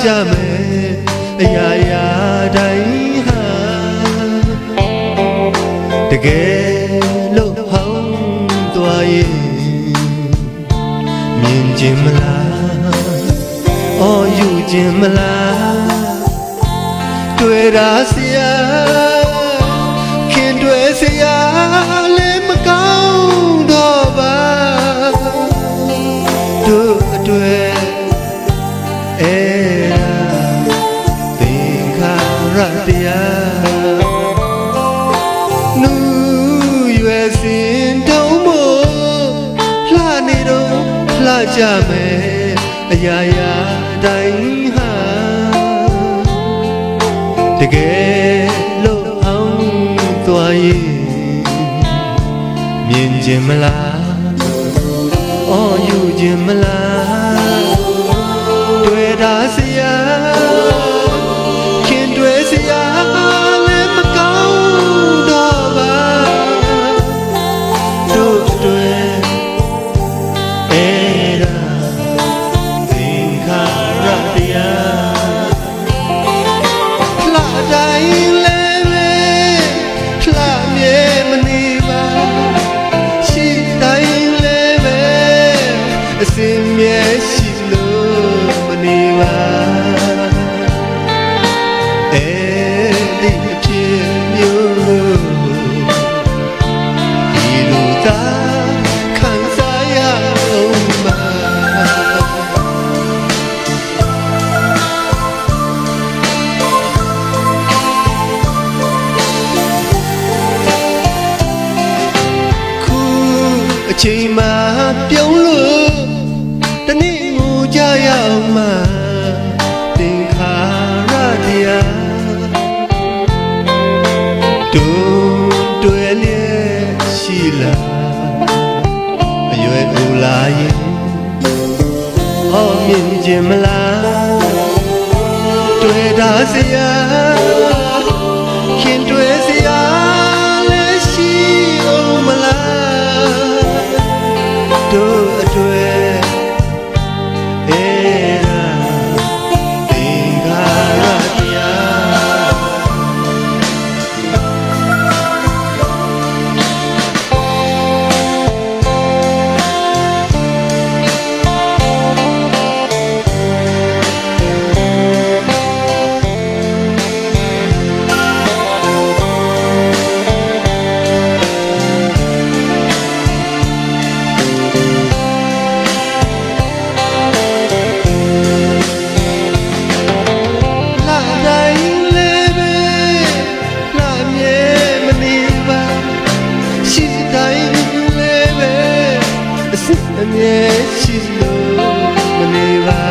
ကြမယ်အရာရာတိုင်းဟာတကယ်လို့ဟောင်းသွားရင်မြင်ခြင်းမလားအော်ယူခြင်းမလားတွေ့တာစရာခင်တွေ့စရာလည်းမကောင်းတော့ပါတို့အတွေ့အဲ့ဒါသင်္ခါရတရားနူးရွယ်စင်တုံးမို့လှနေတော့လှကြမယ်အရာရာတိုင်းဟာတကယ်လို့အောင်သွားရင်မြင်ခြင်းမလားအော်ယူခြင်းမလားတွေ့တာစရာခင်တွေ့စရာလည်းမကောင်းတော့ပါတို့တွေ့အဲ့ဒါသင်္ခါရတရားလှတိုင်းလည်းပဲလှမြဲမနေပါရှိတိုင်းလည်းပဲအစင်မြဲရှိလို့မနေပါအဲ့ဒီအဖြစ်မျိုးဒီလိုသာခံစားရအောင်ပါခုအချိန်မှပြုံးလို့တနေ့ငိုကြရအောင်မှာသင်္ခါရတရားတို့တွေ့လျက်ရှိလားအရွယ်ကိုလာရင်ဟောမြင်ခြင်းမလားတွေ့တာစရာခင်တွေ့စရာလည်းရှိအောင်မလားတို့အတွေ့အမြဲရှိလို့မနေပါ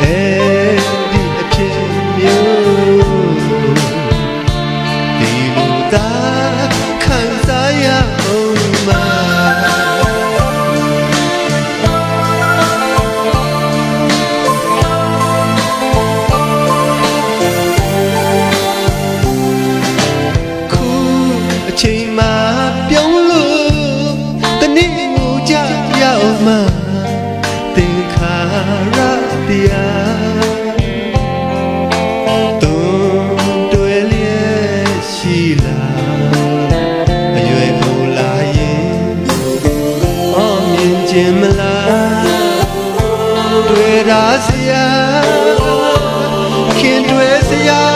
အဲဒီအဖြစ်မျိုးဒီလိုသာခံစားရအောင်မှာခုအချိန်မှပြုံးလို့တနေ့ငိုကြရအောင်မှာသင်္ခါရတရားသုံးတွေ့လျက်ရှိလားအရွယ်ကိုလာရင်အော်မြင်ခြင်းမလားတွေ့တာစရာခင်တွေ့စရာ